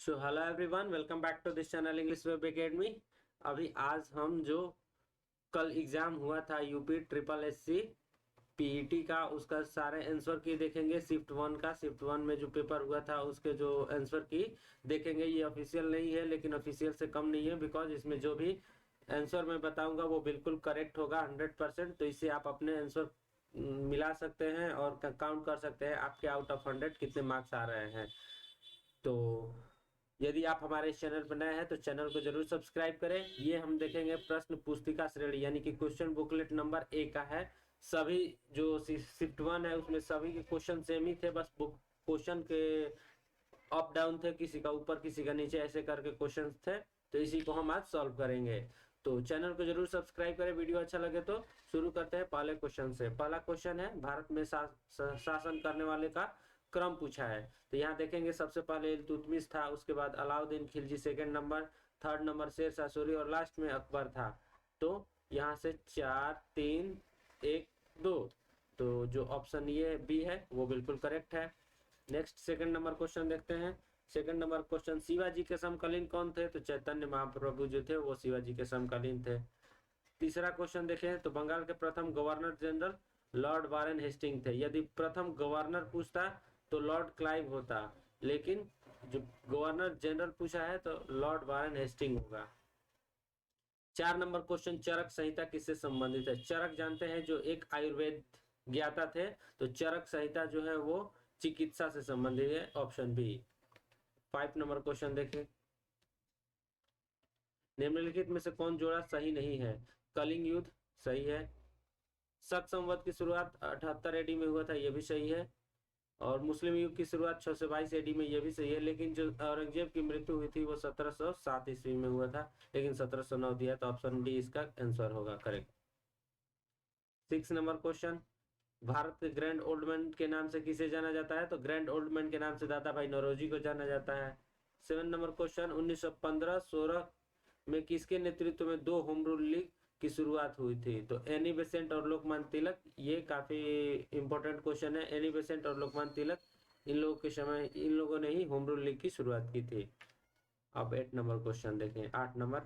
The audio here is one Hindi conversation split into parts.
So hello everyone, welcome back to this channel English web academy. अभी आज हम जो कल एग्जाम हुआ था यूपी ट्रिपल एससी पीईटी का, उसका सारे आंसर की देखेंगे। शिफ्ट वन में जो पेपर हुआ था उसके जो आंसर की देखेंगे। ये ऑफिशियल नहीं है लेकिन ऑफिशियल से कम नहीं है, बिकॉज इसमें जो भी आंसर मैं बताऊंगा वो बिल्कुल करेक्ट होगा 100%। तो इससे आप अपने आंसर मिला सकते हैं और काउंट कर सकते हैं आपके आउट ऑफ 100 कितने मार्क्स आ रहे हैं। तो यदि आप हमारे इस चैनल पर नए हैं तो चैनल को जरूर सब्सक्राइब करें। ये हम देखेंगे प्रश्न पुस्तिका श्रेणी, यानी कि क्वेश्चन बुकलेट नंबर 1 का है। सभी जो शिफ्ट 1 है उसमें सभी के क्वेश्चन सेम ही थे, बस क्वेश्चन के अप डाउन थे, किसी का ऊपर किसी का नीचे, ऐसे करके क्वेश्चन थे। तो इसी को हम आज सॉल्व करेंगे। तो चैनल को जरूर सब्सक्राइब करें। वीडियो अच्छा लगे तो शुरू करते हैं पहले क्वेश्चन से। पहला क्वेश्चन है, भारत में शासन करने वाले का क्रम पूछा है। तो यहाँ देखेंगे सबसे पहले इल्तुतमिश था, उसके बाद Alauddin Khilji second number, third number Sher Shah Suri और लास्ट में अकबर था। तो यहाँ से 4 3 1 2, तो जो ऑप्शन ये बी है वो बिल्कुल करेक्ट है। नेक्स्ट सेकंड नंबर क्वेश्चन देखते हैं। सेकंड नंबर क्वेश्चन, शिवाजी के समकालीन कौन थे? तो चैतन्य महाप्रभु जो थे वो शिवाजी के समकालीन थे। तीसरा क्वेश्चन देखें तो बंगाल के प्रथम governor general lord Warren Hasting थे। यदि प्रथम गवर्नर पूछता तो लॉर्ड क्लाइव होता, लेकिन जो गवर्नर जनरल पूछा है तो लॉर्ड वारेन हेस्टिंग होगा। 4 नंबर क्वेश्चन, चरक संहिता किससे संबंधित है? चरक जानते हैं जो एक आयुर्वेद ज्ञाता थे, तो चरक संहिता जो है वो चिकित्सा से संबंधित है, ऑप्शन बी। 5 नंबर क्वेश्चन देखें, निम्नलिखित में से कौन जोड़ा सही नहीं है? कलिंग युद्ध सही है। शक संवत की शुरुआत 78 एडी में हुआ था, यह भी सही है। और मुस्लिम युग की शुरुआत 622 एडी में, यह भी सही है। लेकिन जो औरंगजेब की मृत्यु हुई थी वो 1707 ईस्वी में हुआ था, लेकिन 1709 दिया, तो ऑप्शन डी इसका आंसर होगा करेक्ट। 6 नंबर क्वेश्चन, भारत के ग्रैंड ओल्ड मैन के नाम से किसे जाना जाता है? तो ग्रैंड ओल्ड मैन के नाम से दादा भाई नौरोजी को जाना जाता है। 7 नंबर क्वेश्चन, 1915-16 में किसके नेतृत्व में 2 होम रूल लीग की शुरुआत हुई थी? तो एनी बेसेंट और लोकमान तिलक, ये काफी इंपॉर्टेंट क्वेश्चन है। एनी बेसेंट और लोकमान तिलक, इन लोगों के समय इन लोगों ने ही होम रूल लीग की शुरुआत की थी। अब 8 नंबर क्वेश्चन देखें। 8 नंबर,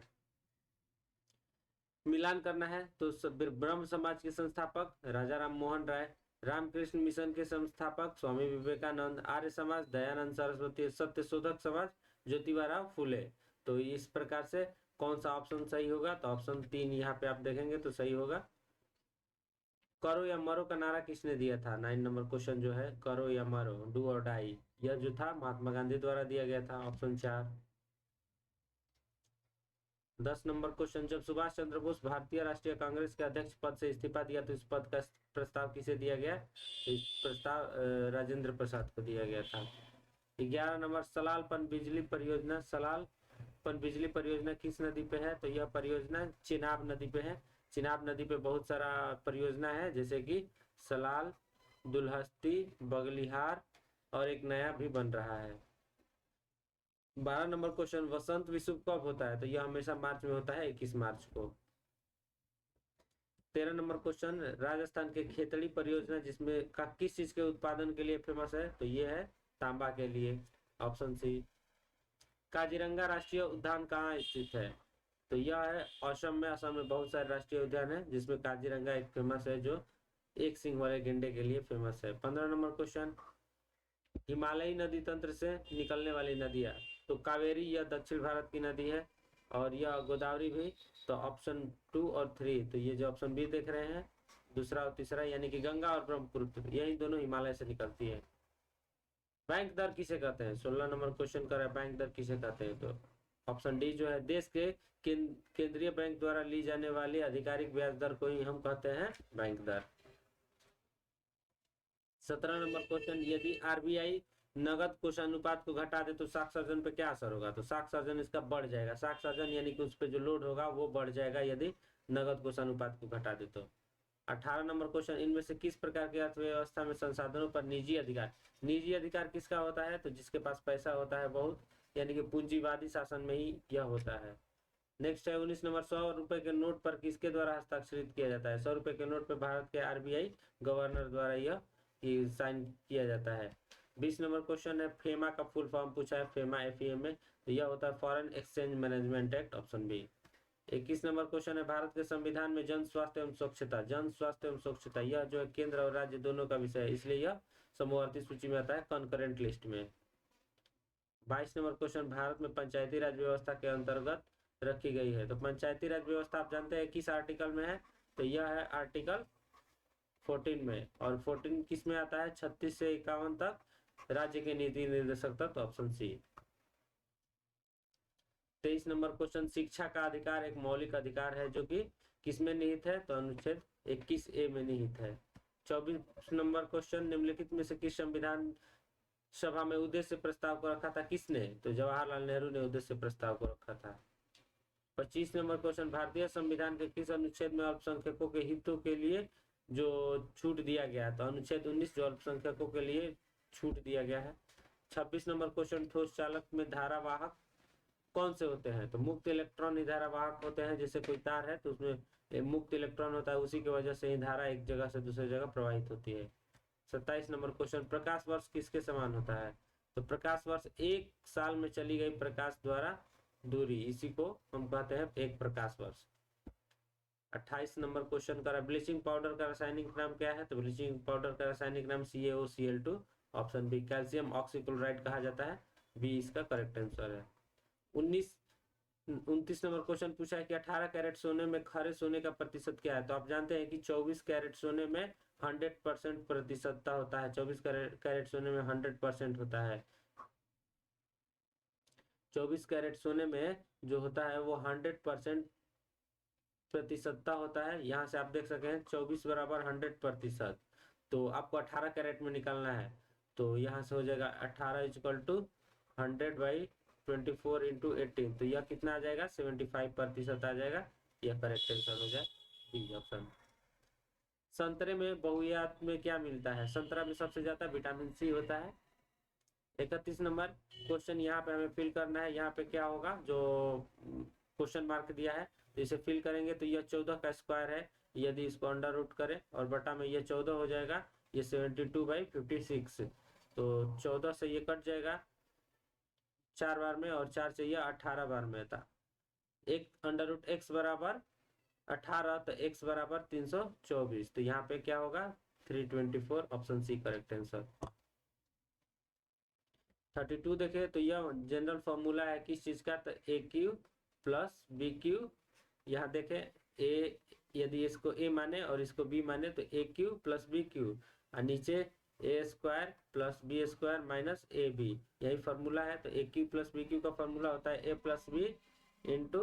मिलान करना है तो ब्रह्म समाज के संस्थापक राजा राम मोहन राय, रामकृष्ण मिशन के संस्थापक स्वामी विवेकानंद, आर्य समाज दयानंद सरस्वती, सत्य शोधक समाज ज्योतिबा राव फुले। तो इस प्रकार से कौन सा ऑप्शन सही होगा? तो ऑप्शन 3 यहाँ पे आप देखेंगे तो सही होगा। करो या मरो का नारा किसने दिया था? 9 नंबर क्वेश्चन जो है, करो या मरो, डू और डाई, यह जो था महात्मा गांधी द्वारा दिया गया था, ऑप्शन 4। 10 नंबर क्वेश्चन, जब सुभाष चंद्र बोस भारतीय राष्ट्रीय कांग्रेस के अध्यक्ष पद से इस्तीफा दिया तो इस पद का प्रस्ताव किसे दिया गया? इस प्रस्ताव राजेंद्र प्रसाद को दिया गया था। 11 नंबर, सलाल पन बिजली परियोजना, सलाल पन बिजली परियोजना किस नदी पे है? तो यह परियोजना चिनाब नदी पे है। चिनाब नदी पे बहुत सारा परियोजना है, जैसे कि सलाल, दुल्हस्ती, बगलिहार और एक नया भी बन रहा है। 12 नंबर क्वेश्चन, वसंत विश्व कब होता है? तो यह हमेशा मार्च में होता है, 21 मार्च को। 13 नंबर क्वेश्चन, राजस्थान के खेतड़ी परियोजना जिसमें का किस चीज के उत्पादन के लिए फेमस है? तो ये है तांबा के लिए, ऑप्शन सी। काजीरंगा राष्ट्रीय उद्यान कहाँ स्थित है? तो यह है असम में। असम में बहुत सारे राष्ट्रीय उद्यान है, जिसमें काजीरंगा एक फेमस है, जो एक सिंह वाले गेंडे के लिए फेमस है। 15 नंबर क्वेश्चन, हिमालयी नदी तंत्र से निकलने वाली नदियां, तो कावेरी यह दक्षिण भारत की नदी है, और यह गोदावरी भी। तो ऑप्शन 2 और 3, तो ये जो ऑप्शन बी देख रहे हैं, दूसरा और तीसरा, यानी कि गंगा और ब्रह्मपुत्र, यही दोनों हिमालय से निकलती है। बैंक दर किसे कहते हैं? 16 नंबर क्वेश्चन कर रहा है, बैंक दर किसे कहते हैं? तो ऑप्शन डी जो है, देश के केंद्रीय बैंक द्वारा ली जाने वाली आधिकारिक ब्याज दर को ही हम कहते हैं बैंक दर। 17 नंबर क्वेश्चन, यदि आरबीआई नगद कोषानुपात को घटा दे तो साख सर्जन पे क्या असर होगा? तो साख सर्जन इसका बढ़ जाएगा। साख सर्जन यानी कि उस पर जो लोड होगा वो बढ़ जाएगा यदि नगद कोषानुपात को घटा दे तो। 18 नंबर क्वेश्चन, इनमें से किस प्रकार की अर्थव्यवस्था में संसाधनों पर निजी अधिकार? निजी अधिकार किसका होता है? तो जिसके पास पैसा होता है बहुत, यानी कि पूंजीवादी शासन में ही यह होता है। नेक्स्ट है 19 नंबर, 100 रुपए के नोट पर किसके द्वारा हस्ताक्षरित किया जाता है? 100 रुपए के नोट पर भारत के आरबीआई गवर्नर द्वारा यह साइन किया जाता है। 20 नंबर क्वेश्चन है फेमा का फुल फॉर्म पूछा है, फेमा FEMA, तो यह होता है foreign exchange management act, option B. 21 number question है भारत के संविधान में जन स्वास्थ्य एवं स्वच्छता, जन स्वास्थ्य एवं स्वच्छता यह जो है केंद्र और राज्य दोनों का विषय है, इसलिए यह समूहार्थी सूची में आता है, कॉन्करेंट लिस्ट में। 22 नंबर क्वेश्चन भारत में पंचायती राज व्यवस्था के अंतर्गत रखी गई है, तो पंचायती राज व्यवस्था आप जानते हैं किस आर्टिकल में है, तो यह है आर्टिकल 14 में, और 14 किस में आता है, 36 से 51 तक राज्य के नीति निर्देशक तक, तो ऑप्शन सी। 23 नंबर क्वेश्चन शिक्षा का अधिकार एक मौलिक अधिकार है जो कि किसमें निहित है, तो अनुच्छेद 21A में निहित है। 24 नंबर क्वेश्चन निम्नलिखित में से किस संविधान सभा में उद्देश्य प्रस्ताव को रखा था, किसने, तो जवाहरलाल नेहरू ने उद्देश्य प्रस्ताव को रखा था। 25 नंबर क्वेश्चन भारतीय संविधान के किस अनुच्छेद में अल्पसंख्यकों के हितों के लिए जो छूट दिया गया, तो अनुच्छेद 19 जो अल्पसंख्यकों के लिए छूट दिया गया है। 26 नंबर क्वेश्चन ठोस चालक में धारावाहक कौन से होते हैं, तो मुक्त इलेक्ट्रॉन ही धारावाहक होते हैं, जैसे कोई तार है तो उसमें मुक्त इलेक्ट्रॉन होता है, उसी की वजह से ही धारा एक जगह से दूसरी जगह प्रवाहित होती है। 27 नंबर क्वेश्चन प्रकाश वर्ष किसके समान होता है, तो प्रकाश वर्ष एक साल में चली गई प्रकाश द्वारा दूरी, इसी को हम कहते हैं एक प्रकाश वर्ष। 28 नंबर क्वेश्चन का ब्लीचिंग पाउडर का रासायनिक नाम क्या है, तो ब्लीचिंग पाउडर का रासायनिक नाम CaOCl2, option B. Calcium oxychloride कहा जाता है, बी इसका करेक्ट आंसर है। 29 नंबर क्वेश्चन पूछा है कि 18 कैरेट सोने में खरे सोने का प्रतिशत क्या है, तो आप जानते हैं कि 24 कैरेट सोने में 100% प्रतिशतता होता है, 24 कैरेट सोने में 100% होता है। 24 कैरेट सोने में जो होता है वो 100% प्रतिशतता होता है। यहाँ से आप देख सके हैं 24 बराबर 100%, तो आपको 18 कैरेट में निकालना है, तो यहाँ से हो जाएगा 18 इक्वल टू 100/24 इंटू 18, तो यह कितना आ जाएगा 75% आ जाएगा, यह करेक्ट आंसर हो जाए बी ऑप्शन। संतरे में बहुयात में क्या मिलता है, संतरा में सबसे ज्यादा विटामिन सी होता है। 31 नंबर क्वेश्चन यहाँ पे हमें फिल करना है, यहाँ पे क्या होगा जो क्वेश्चन मार्क दिया है, तो इसे फिल करेंगे, तो यह 14 का स्क्वायर है, यदि इसको अंडर रूट करें और बटा में यह 14 हो जाएगा, ये 72/56, तो 14 से ये कट जाएगा 4 बार में, और 4 से यह 18 बार में था। एक अंडर रूट x बराबर 18, तो x बराबर 324, तो यहाँ पे क्या होगा 324, ऑप्शन सी करेक्ट आंसर। 32 देखे तो यह जनरल फॉर्मूला है किस चीज का, तो AQ प्लस BQ, यहाँ देखे ए, यदि इसको A माने और इसको B माने तो AQ प्लस BQ, और नीचे A² plus B² minus AB, यही फॉर्मूला है। तो AQ प्लस BQ का फॉर्मूला होता है A plus B into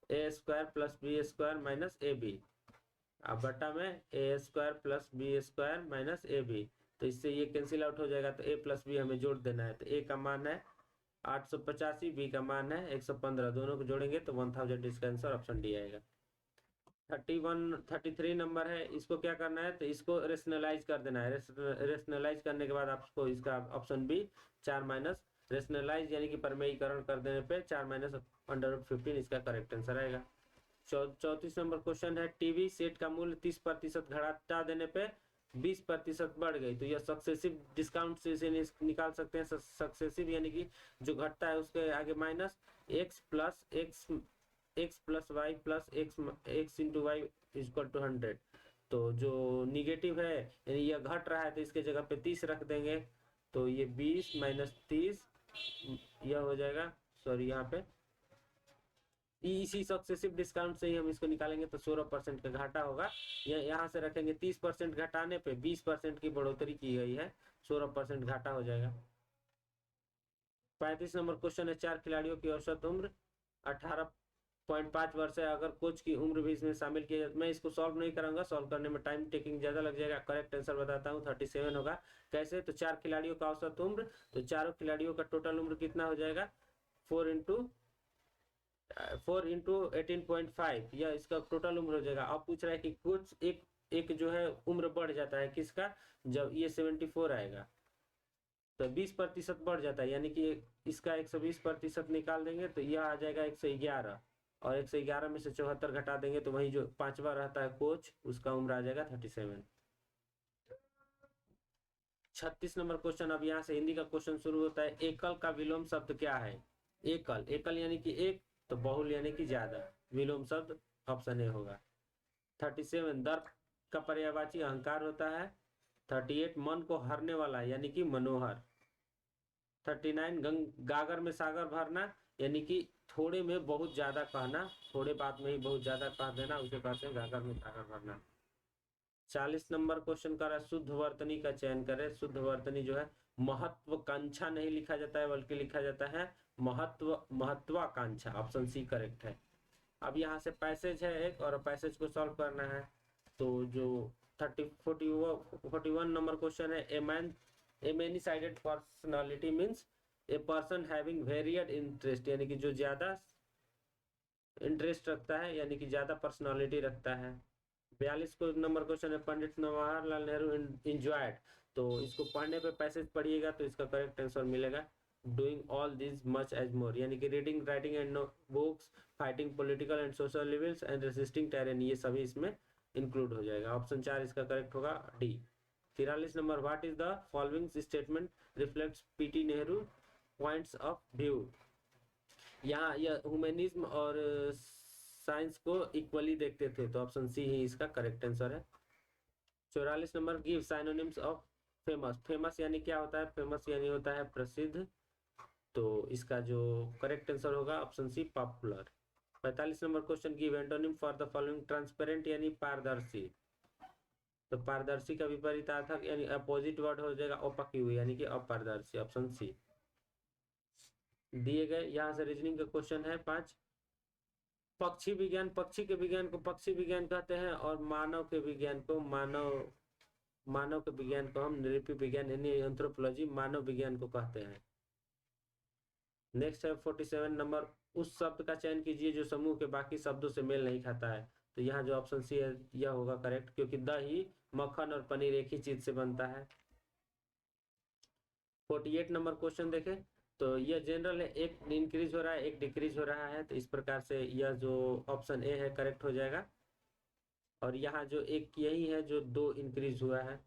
A² plus B² minus AB, अब बटा में A² plus B² minus AB, तो इससे ये कैंसिल आउट हो जाएगा, तो A प्लस बी हमें जोड़ देना है, तो A का मान है 885, B का मान है 115, दोनों को जोड़ेंगे तो 1000, इसका आंसर ऑप्शन डी आएगा। 33 नंबर है, इसको क्या करना है, तो इसको रेशनलाइज कर देना है, रेशनलाइज करने के बाद आपको इसका ऑप्शन बी 4 माइनस रेशनलाइज यानी कि परमेयीकरण कर देने पे 4 माइनस √15 इसका करेक्ट आंसर आएगा। 34 नंबर क्वेश्चन है टीवी सेट का मूल्य 30% घटा देने पे 20% बढ़ गई, तो यह सक्सेसिव डिस्काउंट से इसे निकाल सकते हैं। सक्सेसिव यानी कि जो घटता है उसके आगे minus x plus Y plus x into Y equal to 100, तो जो निगेटिव है यानी यह घट रहा है तो इसके जगह पे 30 रख देंगे, तो ये 20 माइनस 30 यह हो जाएगा, सॉरी यहाँ पे इसी सक्सेसिव डिस्काउंट से ही हम इसको निकालेंगे, तो 16% का घाटा होगा। यहाँ से रखेंगे 30% घटाने पे 20% की बढ़ोतरी की गई है, 16% घाटा हो जाएगा। 35 नंबर क्वेश्चन है 4 खिलाड़ियों की औसत उम्र 18.5 वर्ष है, अगर कोच की उम्र भी इसमें शामिल की जाए, मैं इसको सॉल्व नहीं करूंगा, सॉल्व करने में टाइम टेकिंग ज्यादा लग जाएगा। करेक्ट आंसर बताता हूँ 37 होगा। कैसे, तो 4 खिलाड़ियों का औसत उम्र, तो चारों खिलाड़ियों का टोटल उम्र कितना हो जाएगा 4 इंटू 18.5, यह इसका टोटल उम्र हो जाएगा। अब पूछ रहा है कि कुछ एक जो है उम्र बढ़ जाता है किसका, जब ये 74 आएगा तो 20% बढ़ जाता है, यानी कि इसका 120% निकाल देंगे तो यह आ जाएगा 111, और 111 में से 74 घटा देंगे तो वही जो पांचवा रहता है कोच उसका उम्र आ जाएगा 37। 36 नंबर क्वेश्चन, अब यहाँ से हिंदी का क्वेश्चन शुरू होता है। एकल का विलोम शब्द क्या है? एकल, एकल यानी कि एक, तो बहुल यानी कि ज्यादा, विलोम शब्द ऑप्शन ए होगा। 37 दर्प का पर्यायवाची अहंकार होता है। 38 मन को हरने वाला यानी कि मनोहर। 39 गागर में सागर भरना यानी कि थोड़े में बहुत ज्यादा कहना, थोड़े बात में ही बहुत ज्यादा कह देना, उसे कहते हैं गागर में सागर भरना। 40 नंबर क्वेश्चन कर रहा है शुद्ध वर्तनी का चयन करें। शुद्ध वर्तनी जो है महत्वाकांक्षा नहीं लिखा जाता है बल्कि लिखा जाता है महत्वाकांक्षा। ऑप्शन सी करेक्ट है। अब यहाँ से पैसेज है एक, और पैसेज को सॉल्व करना है। तो जो 41 नंबर क्वेश्चन है, ए many sided personality means a person having varied interest, यानी कि जो ज्यादा इंटरेस्ट रखता है यानी कि ज्यादा पर्सनालिटी रखता है। 42 को नंबर क्वेश्चन है, पंडित जवाहरलाल नेहरू इंजॉयड, तो इसको पढ़ने पे पैसेज पढ़िएगा तो इसका करेक्ट आंसर मिलेगा doing all this much as more, यानी कि reading writing and books, fighting political and social evils and resisting tyranny, ये सभी इसमें इंक्लूड हो जाएगा। ऑप्शन 4 इसका करेक्ट होगा D. 43 number, what is the following statement reflects PT Nehru points of view. यहाँ यह ह्यूमैनिज्म और साइंस को इक्वली देखते थे, तो ऑप्शन सी ही इसका करेक्ट आंसर है। 44 number, give synonyms of famous. Famous यानी क्या होता है? फेमस यानी होता है प्रसिद्ध, तो इसका जो करेक्ट आंसर होगा option C popular. 45 number question, give antonym for the following. Transparent यानी पारदर्शी, तो पारदर्शी का विपरीत अर्थक यानी अपोजिट वर्ड हो जाएगा ओपकी हुई यानी कि अपारदर्शी। ऑप्शन सी दिए गए। यहाँ से रीजनिंग का क्वेश्चन है 5। पक्षी विज्ञान, पक्षी के विज्ञान को पक्षी विज्ञान कहते हैं, और मानव के विज्ञान को मानव के विज्ञान को हम नृपि विज्ञान यानी एंथ्रोपोलॉजी मानव विज्ञान को कहते हैं। नेक्स्ट है 47 नंबर, उस शब्द का चयन कीजिए जो समूह के बाकी शब्दों से मेल नहीं खाता है, तो यहाँ जो ऑप्शन सी है यह होगा करेक्ट, क्योंकि दही, मक्खन और पनीर एक ही चीज से बनता है। 48 नंबर क्वेश्चन देखें, तो यह जनरल है, एक इंक्रीज हो रहा है एक डिक्रीज हो रहा है, तो इस प्रकार से यह जो ऑप्शन ए है करेक्ट हो जाएगा। और यहाँ जो एक यही है जो 2 इंक्रीज हुआ है।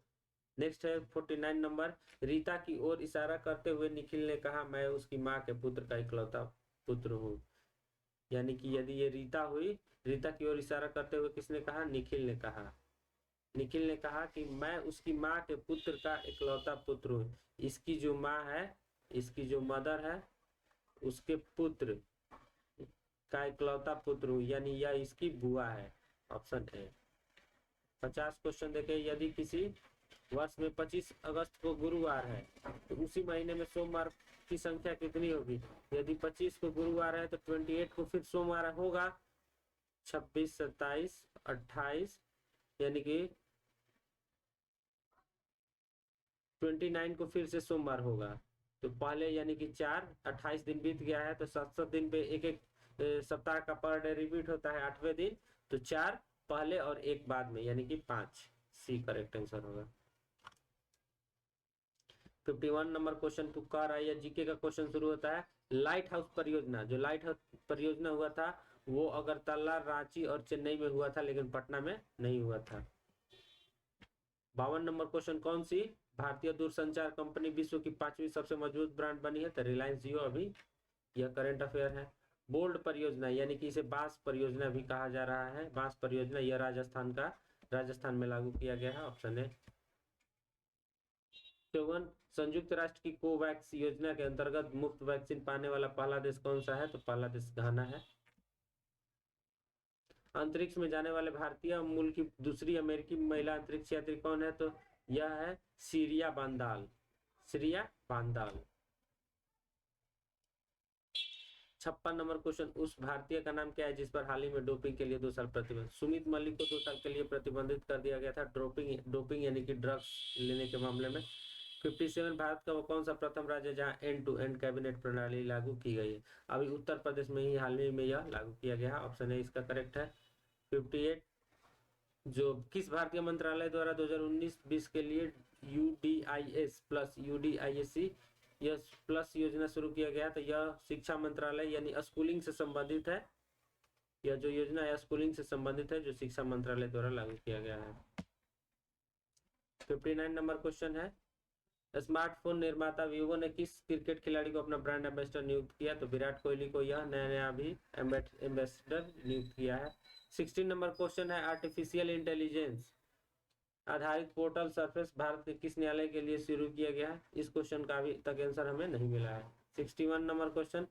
नेक्स्ट है 49 नंबर, रीता की ओर इशारा करते हुए निखिल ने कहा मैं उसकी माँ के पुत्र का इकलौता पुत्र हूँ, यानी कि यदि ये रीता हुई, रीता की ओर इशारा करते हुए किसने कहा? निखिल ने कहा। निखिल ने कहा कि मैं उसकी माँ के पुत्र का इकलौता पुत्र हूँ। इसकी जो माँ है, इसकी जो मदर है, उसके पुत्र का इकलौता पुत्र हूँ, यानी यह इसकी बुआ है। Option A. 50 क्वेश्चन देखे, यदि किसी वर्ष में 25 अगस्त को गुरुवार है तो उसी महीने में सोमवार की संख्या कितनी होगी? यदि 25 को गुरुवार है तो 28 को फिर सोमवार होगा, 26, 27, 28, यानी कि 29 को फिर से सोमवार होगा। तो पहले यानी कि 4, 28 दिन बीत गया है, तो 7-7 दिन पे एक एक सप्ताह का पर डे रिपीट होता है 8वें दिन, तो 4 पहले और 1 बाद में, यानी कि 5। सी करेक्ट आंसर होगा। 51 नंबर क्वेश्चन तुक्का आ रहा है, जीके का क्वेश्चन शुरू होता है, लाइट हाउस परियोजना, जो लाइट हाउस परियोजना हुआ था वो अगरतला, रांची और चेन्नई में हुआ था, लेकिन पटना में नहीं हुआ था। 52 नंबर क्वेश्चन, कौन सी भारतीय दूरसंचार कंपनी विश्व की 5वीं सबसे मजबूत ब्रांड बनी है? तो रिलायंस जियो। अभी यह करंट अफेयर है। बोल्ड परियोजना, यानी कि इसे बांस परियोजना भी कहा जा रहा है, बांस परियोजना, यह राजस्थान में लागू किया गया है। Option A. 54 संयुक्त राष्ट्र की कोवैक्स योजना के अंतर्गत मुफ्त वैक्सीन पाने वाला पहला देश कौन सा है? तो पहला देश घाना है। अंतरिक्ष में जाने वाले भारतीय मूल की दूसरी अमेरिकी महिला अंतरिक्ष यात्री कौन है? तो यह है सीरिया बांदाल। सीरिया बांदाल। 56 नंबर क्वेश्चन, उस भारतीय का नाम क्या है जिस पर हाल ही में डोपिंग के लिए 2 साल प्रतिबंध? सुमित मलिक को 2 साल के लिए प्रतिबंधित कर दिया गया था डोपिंग यानी कि ड्रग्स लेने के मामले में। 57 भारत का वो कौन सा प्रथम राज्य जहां एंड टू एंड कैबिनेट प्रणाली लागू की गई है? अभी उत्तर प्रदेश में ही हाल ही में यह लागू किया गया है। ऑप्शन ए इसका करेक्ट है। 58 जो किस भारतीय मंत्रालय द्वारा 2019-20 के लिए UDIS प्लस UDISC यह प्लस योजना शुरू किया गया? तो यह शिक्षा मंत्रालय यानी स्कूलिंग से संबंधित है। यह जो योजना है स्कूलिंग से संबंधित है, जो शिक्षा मंत्रालय द्वारा लागू किया गया है। 59 नंबर क्वेश्चन है, स्मार्टफोन निर्माता वीवो ने किस क्रिकेट खिलाड़ी को अपना ब्रांड एम्बेसडर नियुक्त किया? तो विराट कोहली को यह नया भी एम्बेसडर नियुक्त किया है। 16 नंबर क्वेश्चन है, आर्टिफिशियल इंटेलिजेंस आधारित पोर्टल सरफेस भारत के किस न्यायालय के लिए शुरू किया गया है? इस क्वेश्चन का अभी तक आंसर हमें नहीं मिला है। 61 नंबर क्वेश्चन,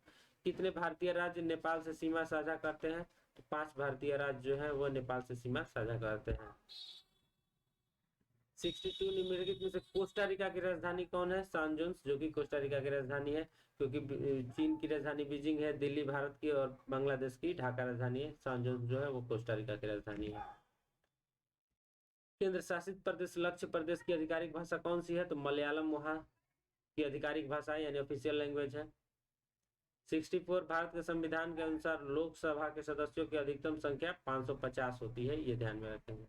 कितने भारतीय राज्य नेपाल से सीमा साझा करते हैं? तो 5 भारतीय राज्य जो है वो नेपाल से सीमा साझा करते हैं। 62 निम्नलिखित में से कोस्टारिका की राजधानी कौन है? सैन जोस, जो कि कोस्टारिका की राजधानी है, क्योंकि चीन की राजधानी बीजिंग है, दिल्ली भारत की और बांग्लादेश की ढाका राजधानी है। सैन जोस जो है वो कोस्टारिका की राजधानी है। केंद्र शासित प्रदेश लक्ष्य प्रदेश की आधिकारिक भाषा कौन सी है? तो मलयालम वहां की आधिकारिक भाषा यानी ऑफिशियल लैंग्वेज है। 64 भारत के संविधान के अनुसार लोकसभा के सदस्यों की अधिकतम संख्या 550 होती है, ये ध्यान में रखेंगे।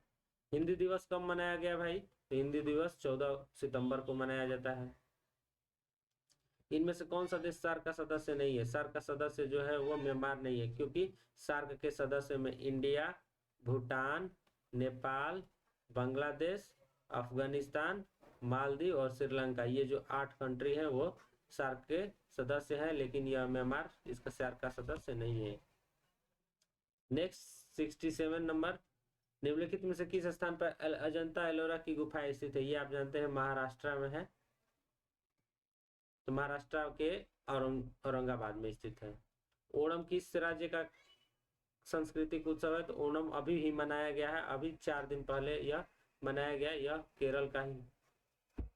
हिंदी दिवस कब मनाया गया भाई? तो हिंदी दिवस 14 सितंबर को मनाया जाता है। इनमें से कौन सा देश सार्क का सदस्य नहीं है? सार्क का सदस्य जो है वो म्यांमार नहीं है, क्योंकि सार्क के सदस्य में इंडिया, भूटान, नेपाल, बांग्लादेश, अफगानिस्तान, मालदीव और श्रीलंका, ये जो 8 कंट्री है वो सार्क के सदस्य है, लेकिन यह म्यांमार इसका सार्क का सदस्य नहीं है। नेक्स्ट 67 नंबर, निम्नलिखित में से किस स्थान पर अजंता एलोरा की गुफा स्थित है? ये आप जानते हैं महाराष्ट्र में है, तो महाराष्ट्र के औरंगाबाद में स्थित है। ओणम किस राज्य का सांस्कृतिक उत्सव है? तो ओणम अभी ही मनाया गया है, अभी 4 दिन पहले यह मनाया गया, यह केरल का ही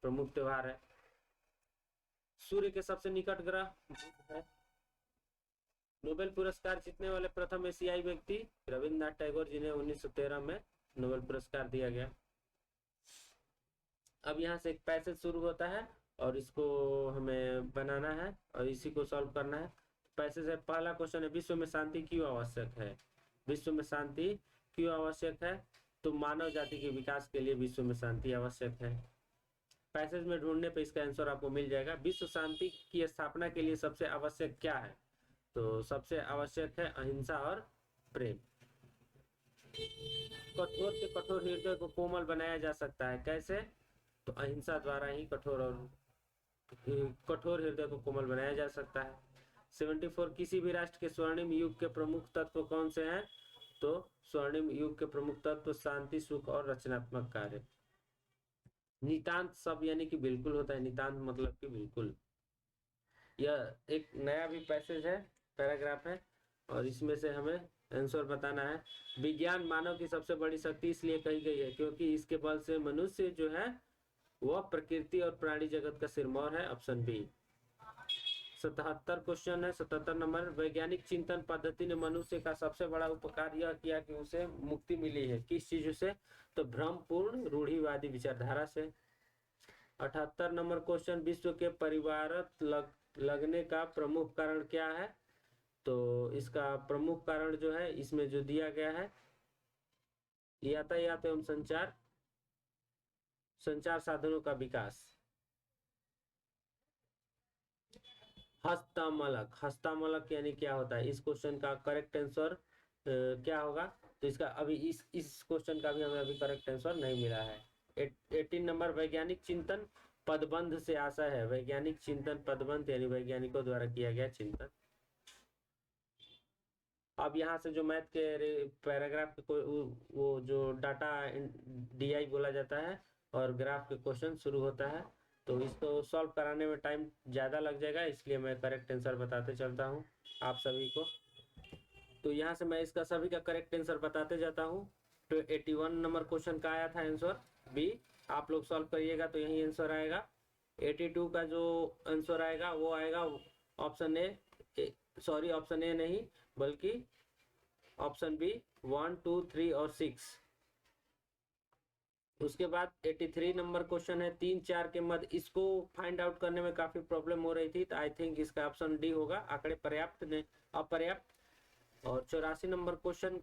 प्रमुख त्योहार है। सूर्य के सबसे निकट ग्रह बुध है। नोबेल पुरस्कार जीतने वाले प्रथम एशियाई व्यक्ति रविन्द्रनाथ टैगोर, जिन्हें 1913 में नोबेल पुरस्कार दिया गया। अब यहाँ से एक पैसेज शुरू होता है और इसको हमें बनाना है और इसी को सॉल्व करना है। पैसेज है, पहला क्वेश्चन है, विश्व में शांति क्यों आवश्यक है? विश्व में शांति क्यों आवश्यक है? तो मानव जाति के विकास के लिए विश्व में शांति आवश्यक है। पैसेज में ढूंढने पे इसका आंसर आपको मिल जाएगा। विश्व शांति की स्थापना के लिए सबसे आवश्यक क्या है? तो सबसे आवश्यक है अहिंसा और प्रेम। कठोर से कठोर हृदय को कोमल बनाया जा सकता है, कैसे? तो अहिंसा द्वारा ही कठोर हृदय को कोमल बनाया जा सकता है। 74 किसी भी राष्ट्र के स्वर्णिम युग के प्रमुख तत्व कौन से हैं? तो स्वर्णिम युग के प्रमुख तत्व शांति, सुख और रचनात्मक कार्य। नितांत सब यानी कि बिल्कुल होता है, नितांत मतलब कि बिल्कुल। यह एक नया भी पैसेज है, पैराग्राफ है, और इसमें से हमें आंसर बताना है। विज्ञान मानव की सबसे बड़ी शक्ति इसलिए कही गई है क्योंकि इसके बल से मनुष्य जो है वह प्रकृति और प्राणी जगत का सिरमौर है, ऑप्शन बी। 77 क्वेश्चन है, 77 नंबर, वैज्ञानिक चिंतन पद्धति ने मनुष्य का सबसे बड़ा उपकार यह किया कि उसे मुक्ति मिली है, किस चीज से? तो भ्रमपूर्ण रूढ़िवादी विचारधारा से। 78 नंबर क्वेश्चन, विश्व के परिवारत लगने का प्रमुख कारण क्या है? तो इसका प्रमुख कारण जो है इसमें जो दिया गया है, यातायात एवं संचार साधनों का विकास। हस्तमलक यानी क्या होता है? इस क्वेश्चन का करेक्ट आंसर क्या होगा? तो इसका अभी इस क्वेश्चन का भी हमें अभी करेक्ट आंसर नहीं मिला है। 18 नंबर, वैज्ञानिक चिंतन पदबंध से आशा है। वैज्ञानिक चिंतन पदबंध यानी वैज्ञानिकों द्वारा किया गया चिंतन। अब यहाँ से जो मैथ के पैराग्राफ के वो जो डाटा DI बोला जाता है और ग्राफ के क्वेश्चन शुरू होता है, तो इसको सॉल्व कराने में टाइम ज़्यादा लग जाएगा, इसलिए मैं करेक्ट आंसर बताते चलता हूँ आप सभी को। तो यहाँ से मैं इसका सभी का करेक्ट आंसर बताते जाता हूँ। तो 81 नंबर क्वेश्चन का आया था आंसर बी, आप लोग सॉल्व करिएगा तो यही आंसर आएगा। 82 का जो आंसर आएगा वो आएगा ऑप्शन ऑप्शन ए नहीं बल्कि ऑप्शन बी 1, 2, 3 और 6। उसके बाद 83 नंबर क्वेश्चन है, 3, 4 के मध्य, इसको फाइंड आउट करने में काफी प्रॉब्लम हो रही थी, तो आई थिंक इसका ऑप्शन डी होगा, आंकड़े पर्याप्त ने अपर्याप्त। और 84 नंबर क्वेश्चन,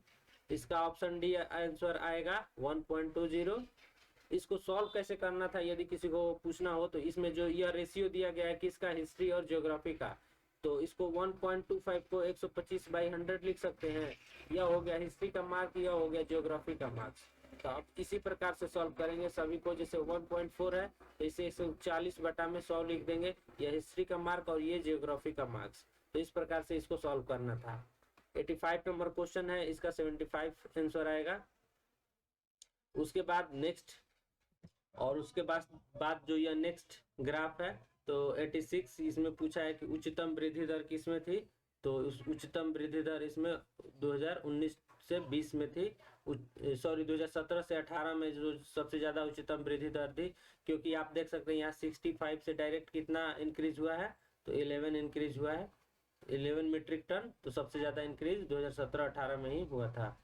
इसका ऑप्शन डी आंसर आएगा 1.20। इसको सॉल्व कैसे करना था यदि किसी को पूछना हो तो इसमें जो यह रेशियो दिया गया है किसका, हिस्ट्री और ज्योग्राफी का, तो इसको 1.25 को 125/100 लिख सकते हैं। यह हो गया हिस्ट्री का मार्क, यह हो गया ज्योग्राफी का मार्क्स। तो आप इसी प्रकार से सॉल्व करेंगे सभी को। जैसे 1.4 है तो इसे 140 बटा में 100 लिख देंगे, यह हिस्ट्री का मार्क और ये जियोग्राफी का मार्क्स। तो इस प्रकार से इसको सॉल्व करना था। 85 नंबर क्वेश्चन है, इसका 75 आंसर आएगा। उसके बाद नेक्स्ट, और उसके बाद जो यह नेक्स्ट ग्राफ है तो 86 इसमें पूछा है कि उच्चतम वृद्धि दर किसमें थी। तो उस उच्चतम वृद्धि दर इसमें 2019 से 20 में थी, सॉरी 2017 से 18 में जो सबसे ज्यादा उच्चतम वृद्धि दर थी। क्योंकि आप देख सकते हैं यहाँ 65 से डायरेक्ट कितना इंक्रीज हुआ है, तो 11 इंक्रीज हुआ है, 11 मीट्रिक टन। तो सबसे ज्यादा इंक्रीज 2017-18 में ही हुआ था।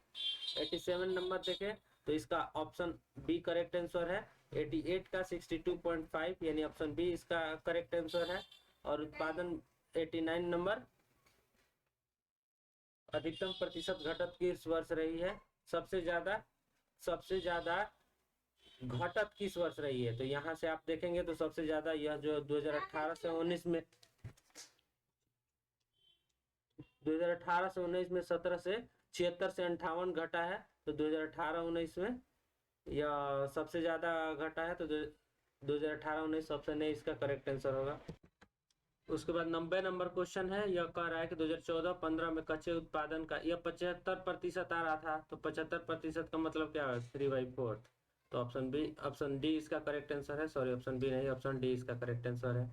87 नंबर देखें तो इसका ऑप्शन बी करेक्ट आंसर है। 88 का 62.5 यानी ऑप्शन बी इसका करेक्ट आंसर है। और उत्पादन 89 नंबर, अधिकतम प्रतिशत घटत किस वर्ष रही है, सबसे ज्यादा घटत किस वर्ष रही है। तो यहाँ से आप देखेंगे तो सबसे ज्यादा यह जो 2018 से 19 में 2018 से 19 में 17 से 76 से 58 घटा है। तो 2018-19 में यह सबसे ज्यादा घटा है। तो 2018-19 ऑप्शन ए इसका करेक्ट आंसर होगा। उसके बाद 90 नंबर क्वेश्चन है, यह कह रहा है कि 2014-15 में कच्चे उत्पादन का यह 75% आ रहा था। तो 75% का मतलब क्या है, 3/4। तो ऑप्शन डी इसका करेक्ट आंसर है। सॉरी ऑप्शन बी नहीं, ऑप्शन डी इसका करेक्ट आंसर है।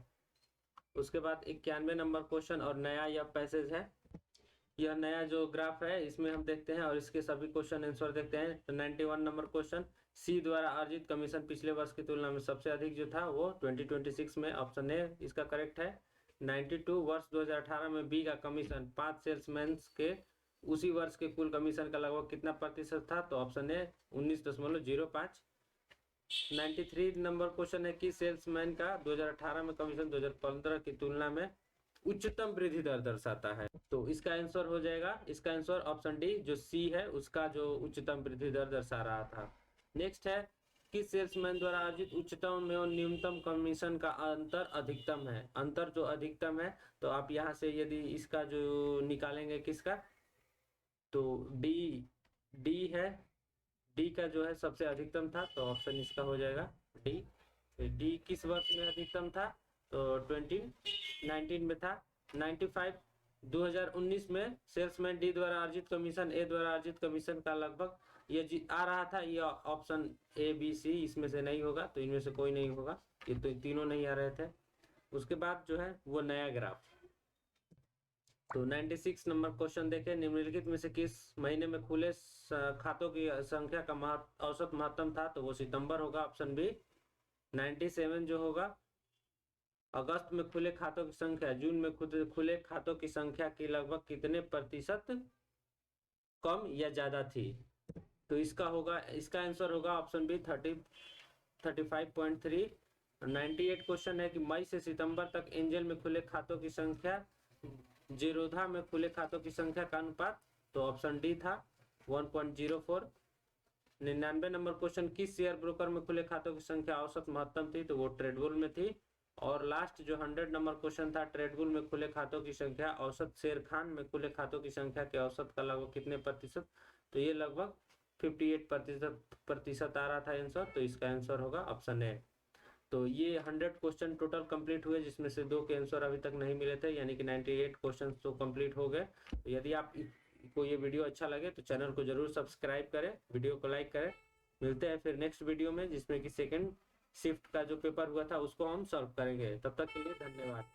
उसके बाद 91 नंबर क्वेश्चन और नया यह पैसेज है, यह नया जो ग्राफ है इसमें हम देखते हैं और इसके सभी क्वेश्चन आंसर देखते हैं। तो 91 नंबर क्वेश्चन, सी द्वारा अर्जित कमीशन पिछले वर्ष की तुलना में सबसे अधिक जो था वो 2026 में, ऑप्शन ए इसका करेक्ट है। 92 वर्ष 2018 में बी का कमीशन 5 सेल्समैन के उसी वर्ष के कुल कमीशन का लगभग कितना प्रतिशत था। तो ऑप्शन ए 19.05। 93 नंबर क्वेश्चन है कि सेल्समैन का 2018 में कमीशन 2015 की तुलना में उच्चतम वृद्धि दर दर्शाता है। तो इसका आंसर हो जाएगा, इसका आंसर ऑप्शन डी जो सी है उसका जो उच्चतम वृद्धि दर दर्शा रहा था। नेक्स्ट है कि सेल्समैन द्वारा अर्जित उच्चतम एवं न्यूनतम कमीशन का अंतर अधिकतम है। अंतर जो अधिकतम है तो आप यहाँ से यदि इसका जो निकालेंगे किसका, तो डी है, डी का जो है सबसे अधिकतम था। तो ऑप्शन इसका हो जाएगा डी। डी किस वर्ष में अधिकतम था, तो 2019 में था। 95 2019 में सेल्समैन डी द्वारा अर्जित कमीशन ए द्वारा अर्जित कमीशन का लगभग ये आ रहा था। ये ऑप्शन ए बी सी इसमें से नहीं होगा, तो इनमें से कोई नहीं होगा, ये तो तीनों नहीं आ रहे थे। उसके बाद जो है वो नया ग्राफ। तो 96 नंबर क्वेश्चन देखें, निम्नलिखित में से किस महीने में खुले खातों की संख्या का औसत महत्तम था। तो वो सितंबर होगा, ऑप्शन बी। 97 जो होगा, अगस्त में खुले खातों की संख्या जून में खुले खातों की संख्या की लगभग कितने प्रतिशत कम या ज्यादा थी। तो इसका आंसर होगा ऑप्शन बी 35.3। 98 क्वेश्चन है कि मई से सितंबर तक एंजल में खुले खातों की संख्या जीरोधा में खुले खातों की संख्या का अनुपात, तो ऑप्शन डी था 1.04। 99 नंबर क्वेश्चन, किस शेयर ब्रोकर में खुले खातों की संख्या औसत महत्तम थी। तो वो ट्रेडबुल में थी। और लास्ट जो 100 नंबर क्वेश्चन था, ट्रेडबुल में खुले खातों की संख्या औसत शेर खान में खुले खातों की संख्या के औसत का लगभग कितने प्रतिशत। तो ये लगभग 58% आ रहा था आंसर। तो इसका आंसर होगा ऑप्शन ए। तो ये 100 क्वेश्चन टोटल कंप्लीट हुए, जिसमें से 2 के आंसर अभी तक नहीं मिले थे, यानी कि 98 क्वेश्चन तो कंप्लीट हो गए। तो यदि आप को ये वीडियो अच्छा लगे तो चैनल को जरूर सब्सक्राइब करें, वीडियो को लाइक करें। मिलते हैं फिर नेक्स्ट वीडियो में, जिसमें कि सेकंड शिफ्ट का जो पेपर हुआ था उसको हम सॉल्व करेंगे। तब तक के लिए धन्यवाद।